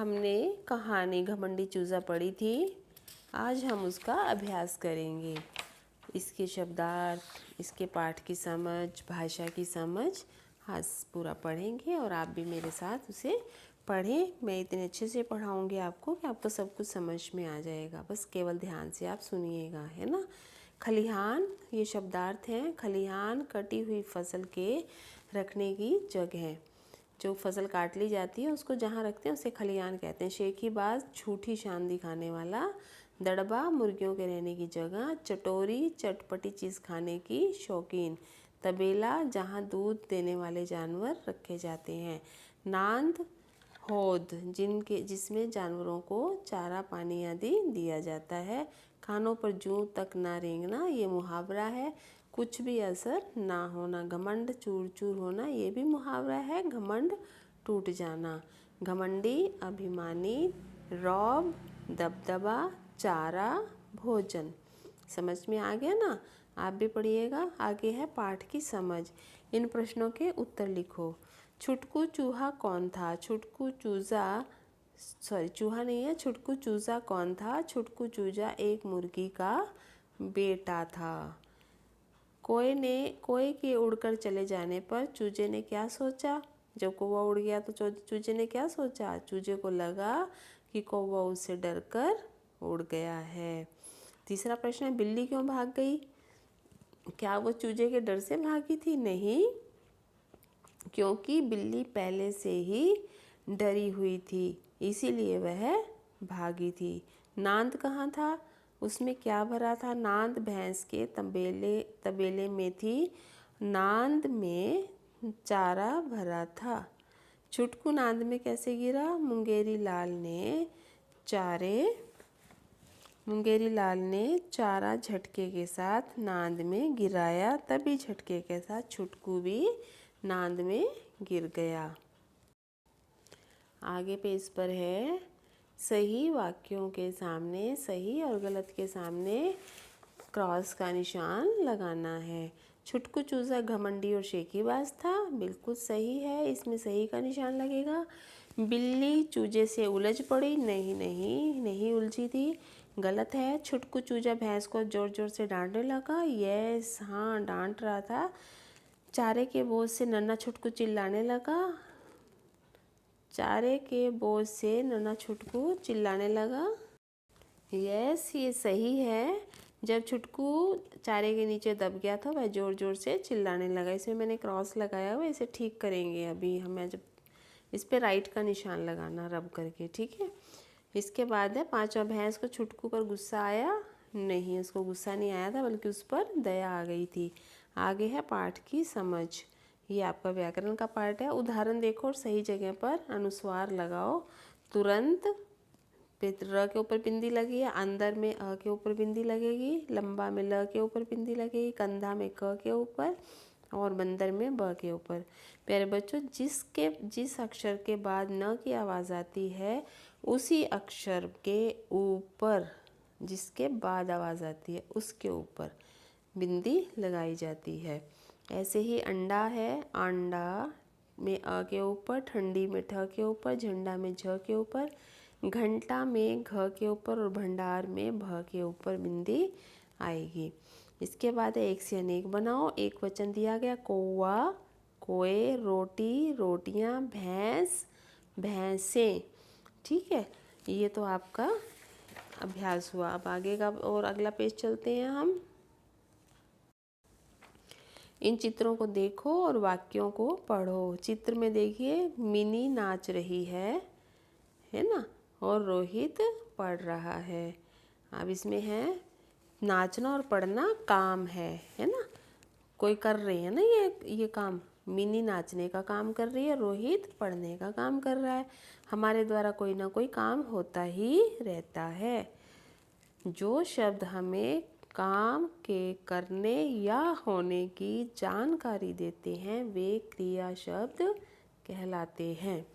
हमने कहानी घमंडी चूज़ा पढ़ी थी। आज हम उसका अभ्यास करेंगे। इसके शब्दार्थ, इसके पाठ की समझ, भाषा की समझ आज पूरा पढ़ेंगे और आप भी मेरे साथ उसे पढ़ें। मैं इतने अच्छे से पढ़ाऊँगी आपको कि आपको सब कुछ समझ में आ जाएगा। बस केवल ध्यान से आप सुनिएगा, है ना। खलिहान, ये शब्दार्थ हैं। खलिहान कटी हुई फसल के रखने की जगह है। जो फसल काट ली जाती है उसको जहाँ रखते हैं उसे खलिहान कहते हैं। शेखीबाज, झूठी शान दिखाने वाला। दड़बा, मुर्गियों के रहने की जगह। चटोरी, चटपटी चीज़ खाने की शौकीन। तबेला, जहाँ दूध देने वाले जानवर रखे जाते हैं। नांद, हौद, जिसमें जानवरों को चारा पानी आदि दिया जाता है। खानों पर जूं तक ना रेंगना, ये मुहावरा है। कुछ भी असर ना होना। घमंड, चूर चूर होना, ये भी मुहावरा है। घमंड, टूट जाना। घमंडी, अभिमानी। रौब, दबदबा। चारा, भोजन। समझ में आ गया ना। आप भी पढ़िएगा। आगे है पाठ की समझ। इन प्रश्नों के उत्तर लिखो। छुटकू चूहा कौन था? चूहा नहीं है, छुटकू चूजा कौन था? छुटकू चूजा एक मुर्गी का बेटा था। कोए के उड़कर चले जाने पर चूजे ने क्या सोचा? जब कौवा उड़ गया तो चूजे ने क्या सोचा? चूजे को लगा कि कौवा उससे डरकर उड़ गया है। तीसरा प्रश्न है, बिल्ली क्यों भाग गई? क्या वो चूजे के डर से भागी थी? नहीं, क्योंकि बिल्ली पहले से ही डरी हुई थी, इसीलिए वह भागी थी। नांद कहाँ था? उसमें क्या भरा था? नांद भैंस के तबेले में थी। नांद में चारा भरा था। छुटकू नांद में कैसे गिरा? मुंगेरी लाल ने चारा झटके के साथ नांद में गिराया, तभी झटके के साथ छुटकू भी नांद में गिर गया। आगे पेज पर है, सही वाक्यों के सामने, सही और गलत के सामने क्रॉस का निशान लगाना है। छुटकू चूजा घमंडी और शेखीबाज था, बिल्कुल सही है, इसमें सही का निशान लगेगा। बिल्ली चूजे से उलझ पड़ी, नहीं उलझी थी, गलत है। छुटकू चूजा भैंस को जोर जोर से डांटने लगा, यस हाँ डांट रहा था। चारे के बोझ से नन्हा छुटकू चिल्लाने लगा, चारे के बोझ से नन्हा छुटकू चिल्लाने लगा, यस ये सही है। जब छुटकू चारे के नीचे दब गया था वह जोर जोर से चिल्लाने लगा। इसमें मैंने क्रॉस लगाया हुआ, इसे ठीक करेंगे अभी हमें। जब इस पे राइट का निशान लगाना रब करके, ठीक है। इसके बाद है पांचवा, भैंस को छुटकू पर गुस्सा आया? नहीं, उसको गुस्सा नहीं आया था, बल्कि उस पर दया आ गई थी। आगे है पाठ की समझ। ये आपका व्याकरण का पार्ट है। उदाहरण देखो और सही जगह पर अनुस्वार लगाओ। तुरंत र के ऊपर बिंदी लगी है, अंदर में अ के ऊपर बिंदी लगेगी, लंबा में ल के ऊपर बिंदी लगेगी, कंधा में क के ऊपर और बंदर में ब के ऊपर। प्यारे बच्चों, जिस अक्षर के बाद न की आवाज़ आती है उसी अक्षर के ऊपर, जिसके बाद आवाज़ आती है उसके ऊपर बिंदी लगाई जाती है। ऐसे ही अंडा है, अंडा में अ के ऊपर, ठंडी में ठ के ऊपर, झंडा में झ के ऊपर, घंटा में घ के ऊपर और भंडार में भ के ऊपर बिंदी आएगी। इसके बाद एक से अनेक बनाओ। एक वचन दिया गया, कौवा, कोए, रोटी, रोटियां, भैंस, भैंसें, ठीक है। ये तो आपका अभ्यास हुआ। अब आगे का और अगला पेज चलते हैं हम। इन चित्रों को देखो और वाक्यों को पढ़ो। चित्र में देखिए मिनी नाच रही है ना, और रोहित पढ़ रहा है। अब इसमें है नाचना और पढ़ना काम है ना, कोई कर रही है ना ये काम। मिनी नाचने का काम कर रही है, रोहित पढ़ने का काम कर रहा है। हमारे द्वारा कोई ना कोई काम होता ही रहता है। जो शब्द हमें काम के करने या होने की जानकारी देते हैं वे क्रिया शब्द कहलाते हैं।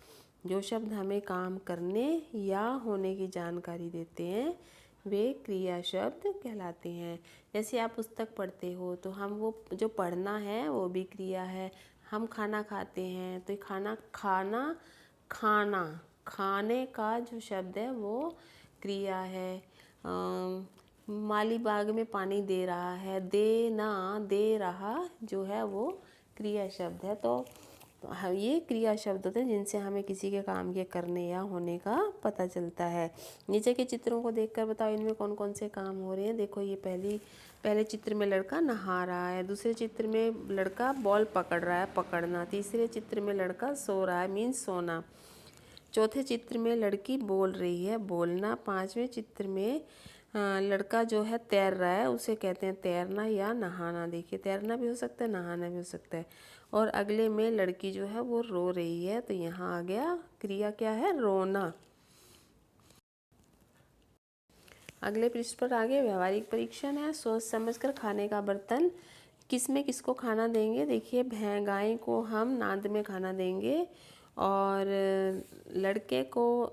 जो शब्द हमें काम करने या होने की जानकारी देते हैं वे क्रिया शब्द कहलाते हैं। जैसे आप पुस्तक पढ़ते हो तो हम वो जो पढ़ना है वो भी क्रिया है। हम खाना खाते हैं तो खाना खाने का जो शब्द है वो क्रिया है। माली बाग में पानी दे रहा है, देना, दे रहा जो है वो क्रिया शब्द है। तो ये क्रिया शब्द होते हैं जिनसे हमें किसी के काम के करने या होने का पता चलता है। नीचे के चित्रों को देखकर बताओ इनमें कौन कौन से काम हो रहे हैं। देखो ये पहले चित्र में लड़का नहा रहा है, दूसरे चित्र में लड़का बॉल पकड़ रहा है, पकड़ना, तीसरे चित्र में लड़का सो रहा है, मीन्स सोना, चौथे चित्र में लड़की बोल रही है, बोलना, पांचवें चित्र में लड़का जो है तैर रहा है, उसे कहते हैं तैरना या नहाना। देखिए तैरना भी हो सकता है, नहाना भी हो सकता है। और अगले में लड़की जो है वो रो रही है, तो यहाँ आ गया क्रिया क्या है, रोना। अगले पृष्ठ पर आगे व्यवहारिक परीक्षण है। सोच समझकर खाने का बर्तन, किसमें किसको खाना देंगे। देखिए गाय को हम नाद में खाना देंगे, और लड़के को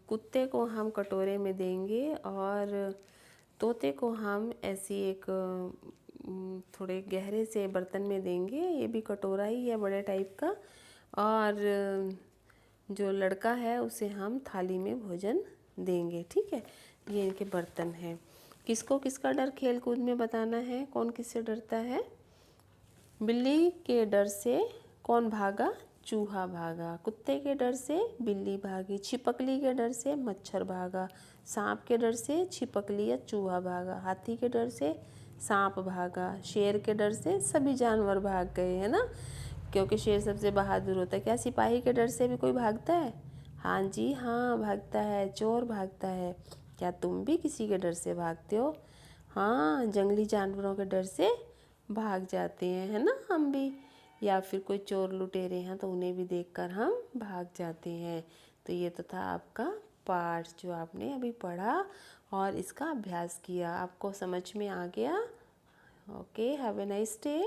कुत्ते को हम कटोरे में देंगे, और तोते को हम ऐसी एक थोड़े गहरे से बर्तन में देंगे, ये भी कटोरा ही है बड़े टाइप का। और जो लड़का है उसे हम थाली में भोजन देंगे। ठीक है, ये इनके बर्तन हैं। किसको किसका डर खेल कूद में बताना है, कौन किससे डरता है। बिल्ली के डर से कौन भागा, चूहा भागा। कुत्ते के डर से बिल्ली भागी। छिपकली के डर से मच्छर भागा। सांप के डर से छिपकली या चूहा भागा। हाथी के डर से सांप भागा। शेर के डर से सभी जानवर भाग गए, है ना, क्योंकि शेर सबसे बहादुर होता है। क्या सिपाही के डर से भी कोई भागता है? हाँ जी हाँ, भागता है, चोर भागता है। क्या तुम भी किसी के डर से भागते हो? हाँ, जंगली जानवरों के डर से भाग जाते हैं, है ना, हम भी। या फिर कोई चोर लुटेरे हैं तो उन्हें भी देखकर हम भाग जाते हैं। तो ये तो था आपका पाठ जो आपने अभी पढ़ा और इसका अभ्यास किया। आपको समझ में आ गया? Okay, have a nice day.